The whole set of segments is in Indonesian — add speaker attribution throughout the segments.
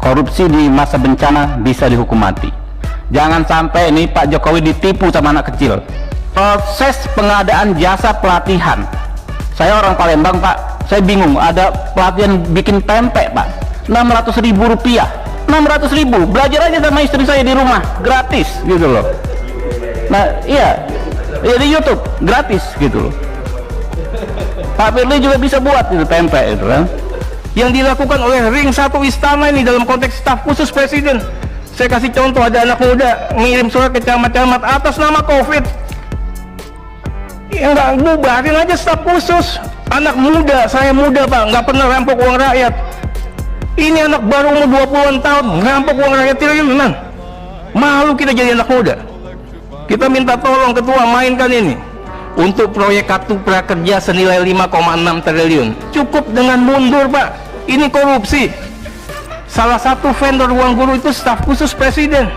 Speaker 1: Korupsi di masa bencana bisa dihukum mati. Jangan sampai ini Pak Jokowi ditipu sama anak kecil. Proses pengadaan jasa pelatihan, saya orang Palembang Pak, saya bingung, ada pelatihan bikin pempek Pak, 600.000 rupiah. 600.000, belajar aja sama istri saya di rumah, gratis gitu loh. Nah iya, ya di YouTube gratis gitu loh. Pak Firly juga bisa buat itu pempek itu kan. Yang dilakukan oleh Ring 1 Istana ini dalam konteks staf khusus presiden. Saya kasih contoh, ada anak muda ngirim surat ke camat-camat atas nama COVID. Ya nggak, bubarin aja staf khusus. Anak muda, saya muda Pak, nggak pernah rampok uang rakyat. Ini anak baru umur 20-an tahun rampok uang rakyat triliunan. Malu kita jadi anak muda. Kita minta tolong ketua mainkan ini untuk proyek kartu prakerja senilai 5,6 triliun. Cukup dengan mundur Pak. Ini korupsi. Salah satu vendor ruang guru itu staf khusus presiden.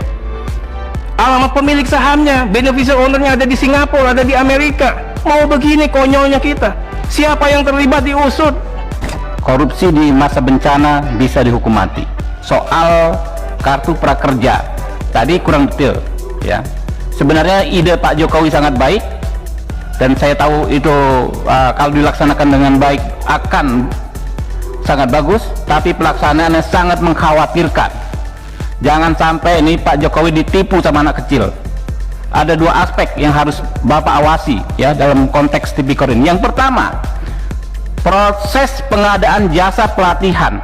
Speaker 1: Alamat pemilik sahamnya, beneficial ownernya ada di Singapura, ada di Amerika. Mau begini konyolnya kita. Siapa yang terlibat diusut. Korupsi di masa bencana bisa dihukum mati. Soal kartu prakerja tadi kurang detail ya. Sebenarnya ide Pak Jokowi sangat baik, dan saya tahu itu kalau dilaksanakan dengan baik akan sangat bagus, tapi pelaksanaannya sangat mengkhawatirkan. Jangan sampai ini Pak Jokowi ditipu sama anak kecil. Ada dua aspek yang harus Bapak awasi ya dalam konteks tipikor ini. Yang pertama, proses pengadaan jasa pelatihan.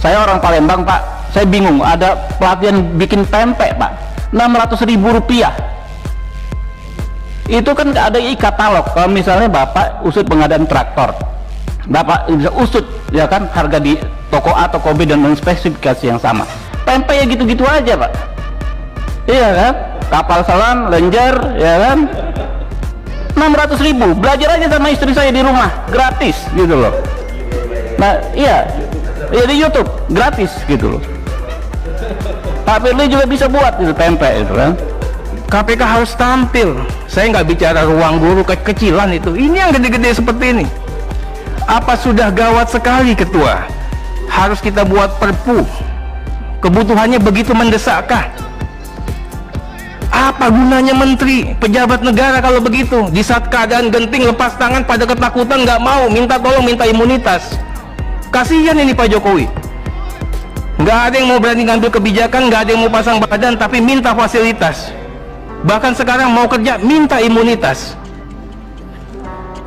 Speaker 1: Saya orang Palembang Pak, saya bingung, ada pelatihan bikin pempek Pak, 600.000 rupiah. Itu kan ada e-katalog. Kalau misalnya Bapak usut pengadaan traktor, Bapak bisa usut ya kan harga di toko A, toko B dan spesifikasi yang sama. Pempek ya gitu-gitu aja Pak. Iya kan? Kapal selam, lenjer ya kan, 600.000, belajar aja sama istri saya di rumah, gratis gitu loh. Nah iya, ya di YouTube gratis gitu loh. Pak Firly juga bisa buat itu pempek itu kan. KPK harus tampil. Saya nggak bicara ruang guru kekecilan itu. Ini yang gede-gede seperti ini. Apa sudah gawat sekali ketua? Harus kita buat perpu. Kebutuhannya begitu mendesakkah? Apa gunanya menteri, pejabat negara kalau begitu? Di saat keadaan genting lepas tangan pada ketakutan, nggak mau minta tolong, minta imunitas. Kasihan ini Pak Jokowi. Nggak ada yang mau berani ngambil kebijakan, nggak ada yang mau pasang badan, tapi minta fasilitas. Bahkan sekarang mau kerja minta imunitas.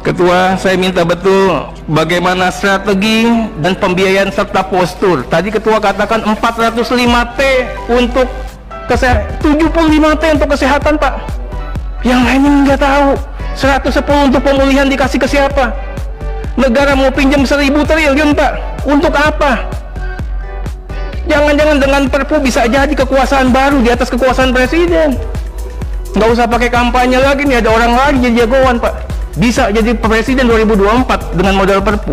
Speaker 1: Ketua, saya minta betul bagaimana strategi dan pembiayaan serta postur. Tadi ketua katakan 405T untuk kesehatan, 75T untuk kesehatan Pak. Yang lainnya nggak tahu. 110 untuk pemulihan dikasih ke siapa? Negara mau pinjam 1.000 triliun Pak. Untuk apa? Jangan-jangan dengan perpu bisa jadi kekuasaan baru di atas kekuasaan presiden. Nggak usah pakai kampanye lagi nih, ada orang lagi jadi jagoan Pak. Bisa jadi presiden 2024 dengan modal perpu.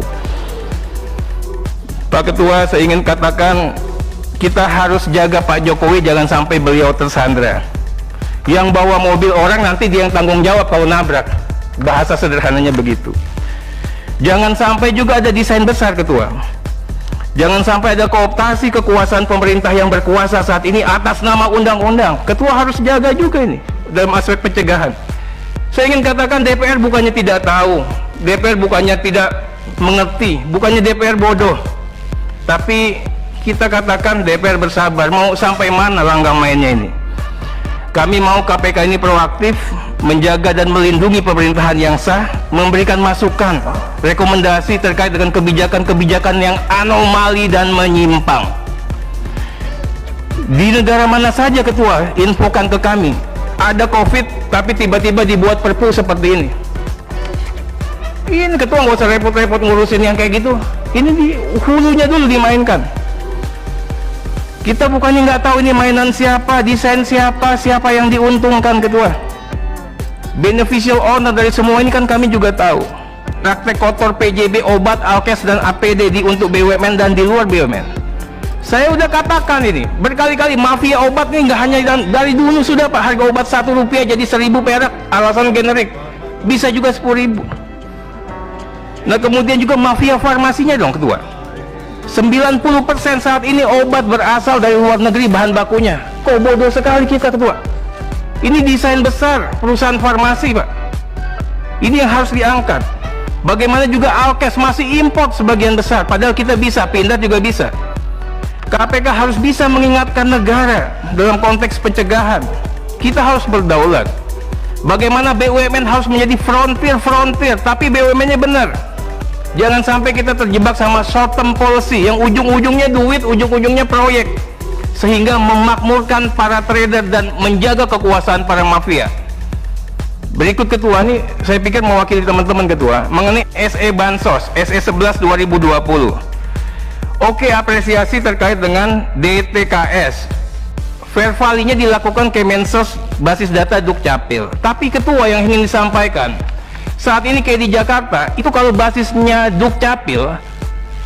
Speaker 1: Pak Ketua, saya ingin katakan kita harus jaga Pak Jokowi jangan sampai beliau tersandra. Yang bawa mobil orang nanti dia yang tanggung jawab kalau nabrak. Bahasa sederhananya begitu. Jangan sampai juga ada desain besar Ketua. Jangan sampai ada kooptasi kekuasaan pemerintah yang berkuasa saat ini atas nama undang-undang. Ketua harus jaga juga ini dalam aspek pencegahan. Saya ingin katakan DPR bukannya tidak tahu, DPR bukannya tidak mengerti, bukannya DPR bodoh, tapi kita katakan DPR bersabar. Mau sampai mana langkah mainnya ini? Kami mau KPK ini proaktif, menjaga dan melindungi pemerintahan yang sah, memberikan masukan, rekomendasi terkait dengan kebijakan-kebijakan yang anomali dan menyimpang. Di negara mana saja Ketua, infokan ke kami. Ada COVID tapi tiba-tiba dibuat perpu seperti ini. Ini Ketua nggak usah repot-repot ngurusin yang kayak gitu. Ini di hulunya dulu dimainkan. Kita bukannya nggak tahu ini mainan siapa, desain siapa, siapa yang diuntungkan Ketua. Beneficial owner dari semua ini kan kami juga tahu. Praktek kotor PJB, obat, alkes dan APD untuk BUMN dan di luar BUMN. Saya udah katakan ini berkali-kali, mafia obat nih nggak hanya dari dulu sudah Pak, harga obat 1 rupiah jadi 1.000 perak, alasan generik, bisa juga 10.000. Nah kemudian juga mafia farmasinya dong Ketua. 90% saat ini obat berasal dari luar negeri bahan bakunya. Kok bodoh sekali kita, Ketua. Ini desain besar perusahaan farmasi, Pak. Ini yang harus diangkat. Bagaimana juga Alkes masih import sebagian besar, padahal kita bisa, Pindad juga bisa. KPK harus bisa mengingatkan negara dalam konteks pencegahan. Kita harus berdaulat. Bagaimana BUMN harus menjadi frontier, tapi BUMN-nya benar. Jangan sampai kita terjebak sama short term policy yang ujung-ujungnya duit, ujung-ujungnya proyek, sehingga memakmurkan para trader dan menjaga kekuasaan para mafia. Berikut, Ketua, nih saya pikir mewakili teman-teman Ketua mengenai SE Bansos SE 11 2020. Oke, apresiasi terkait dengan DTKS. Fair value-nya dilakukan Kemensos basis data Dukcapil. Tapi Ketua, yang ingin disampaikan, saat ini kayak di Jakarta, itu kalau basisnya Dukcapil,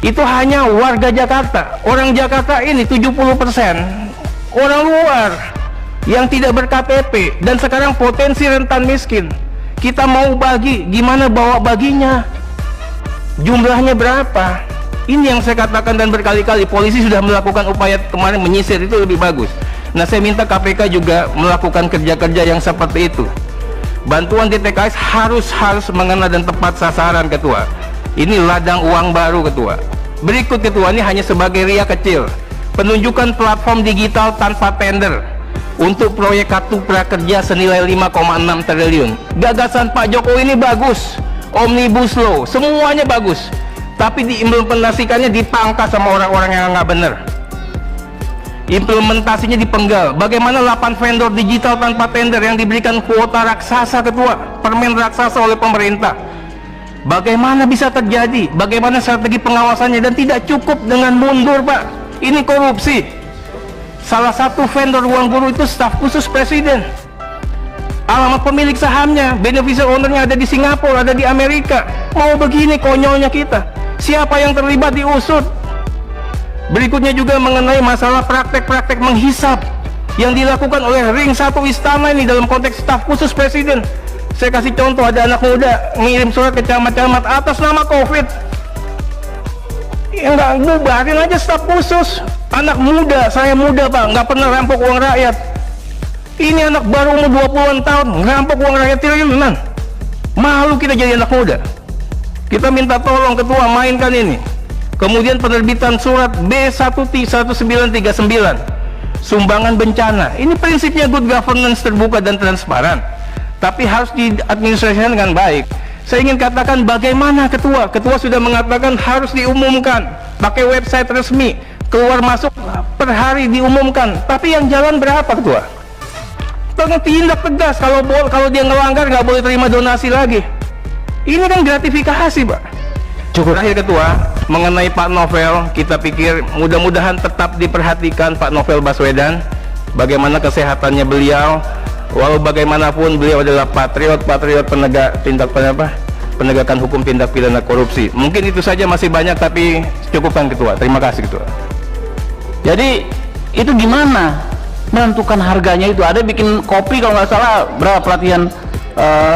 Speaker 1: itu hanya warga Jakarta. Orang Jakarta ini 70% orang luar yang tidak ber-KTP, dan sekarang potensi rentan miskin. Kita mau bagi, gimana bawa baginya? Jumlahnya berapa? Ini yang saya katakan, dan berkali-kali polisi sudah melakukan upaya kemarin menyisir, itu lebih bagus. Nah, saya minta KPK juga melakukan kerja-kerja yang seperti itu. Bantuan DTKS harus mengena dan tepat sasaran, Ketua. Ini ladang uang baru, Ketua. Berikut, Ketua, ini hanya sebagai ria kecil. Penunjukan platform digital tanpa tender untuk proyek kartu prakerja senilai 5,6 triliun. Gagasan Pak Jokowi ini bagus, Omnibus Law, semuanya bagus. Tapi diimplementasikannya dipangkas sama orang-orang yang nggak benar. Implementasinya dipenggal. Bagaimana 8 vendor digital tanpa tender yang diberikan kuota raksasa, Ketua, permen raksasa oleh pemerintah? Bagaimana bisa terjadi? Bagaimana strategi pengawasannya? Dan tidak cukup dengan mundur, Pak. Ini korupsi. Salah satu vendor ruang guru itu staf khusus presiden. Alamat pemilik sahamnya, beneficial ownernya ada di Singapura, ada di Amerika. Mau begini konyolnya kita. Siapa yang terlibat diusut. Berikutnya juga mengenai masalah praktek-praktek menghisap yang dilakukan oleh ring 1 istana ini dalam konteks staf khusus presiden. Saya kasih contoh, ada anak muda ngirim surat ke camat-camat atas nama COVID. Ya nggak, bubarin aja staf khusus. Anak muda, saya muda, Pak, nggak pernah rampok uang rakyat. Ini anak baru umur 20-an tahun ngerampok uang rakyat triliunan. Malu kita jadi anak muda. Kita minta tolong, Ketua, mainkan ini. Kemudian penerbitan surat B11939, sumbangan bencana. Ini prinsipnya good governance, terbuka dan transparan, tapi harus diadministrasikan dengan baik. Saya ingin katakan bagaimana, Ketua sudah mengatakan harus diumumkan pakai website resmi, keluar masuk per hari diumumkan. Tapi yang jalan berapa, Ketua? Tindak tegas, kalau dia ngelanggar nggak boleh terima donasi lagi. Ini kan gratifikasi, Pak. Cukup. Terakhir, Ketua, mengenai Pak Novel, kita pikir mudah-mudahan tetap diperhatikan Pak Novel Baswedan, bagaimana kesehatannya beliau. Walau bagaimanapun beliau adalah patriot penegakan hukum tindak pidana korupsi. Mungkin itu saja, masih banyak tapi cukupkan, Ketua. Terima kasih, Ketua.
Speaker 2: Jadi itu gimana menentukan harganya? Itu ada bikin kopi kalau nggak salah berapa pelatihan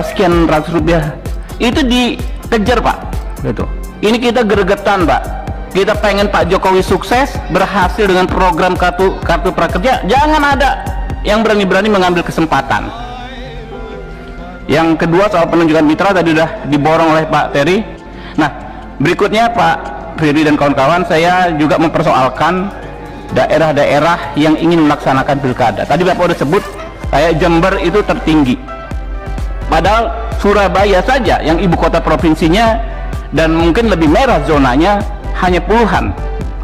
Speaker 2: sekian ratus rupiah, itu dikejar, Pak. Gitu. Ini kita gregetan, Pak. Kita pengen Pak Jokowi sukses, berhasil dengan program kartu prakerja. Jangan ada yang berani-berani mengambil kesempatan. Yang kedua, soal penunjukan mitra tadi udah diborong oleh Pak Terry. Nah, berikutnya Pak Firly dan kawan-kawan, saya juga mempersoalkan daerah-daerah yang ingin melaksanakan pilkada. Tadi Bapak udah sebut kayak Jember itu tertinggi, padahal Surabaya saja yang ibu kota provinsinya dan mungkin lebih merah zonanya hanya puluhan.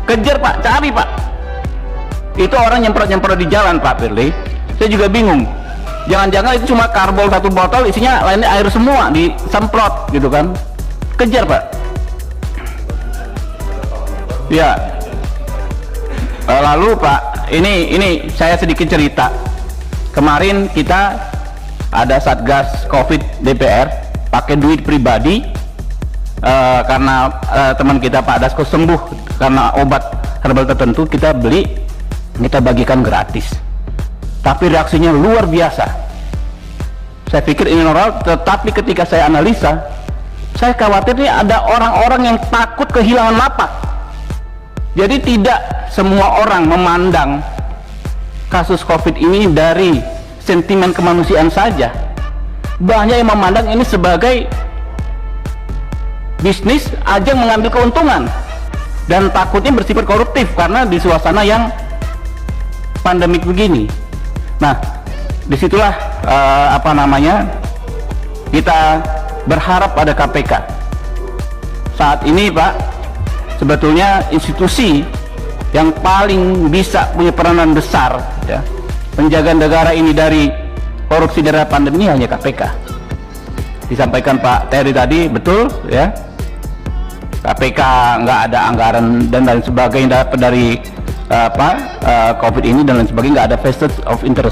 Speaker 2: Kejar, Pak, cari, Pak. Itu orang nyemprot-nyemprot di jalan, Pak Firly. Saya juga bingung, jangan-jangan itu cuma karbol satu botol, isinya lainnya air semua, disemprot gitu kan. Kejar, Pak. Ya. Lalu Pak, ini saya sedikit cerita. Kemarin kita ada Satgas Covid DPR pakai duit pribadi, karena teman kita Pak Dasko sembuh karena obat herbal tertentu, kita beli, kita bagikan gratis. Tapi reaksinya luar biasa. Saya pikir ini normal, tetapi ketika saya analisa, saya khawatir nih ada orang-orang yang takut kehilangan lapak. Jadi tidak semua orang memandang kasus COVID ini dari sentimen kemanusiaan saja. Banyak yang memandang ini sebagai bisnis, ajang mengambil keuntungan, dan takutnya bersifat koruptif karena di suasana yang pandemik begini. Nah, disitulah kita berharap pada KPK. Saat ini Pak, sebetulnya institusi yang paling bisa punya peranan besar ya, penjagaan negara ini dari korupsi dari pandemi hanya KPK. Disampaikan Pak Terry tadi betul ya, KPK nggak ada anggaran dan lain sebagainya dapat dari COVID ini dan lain sebagainya, nggak ada vested of interest.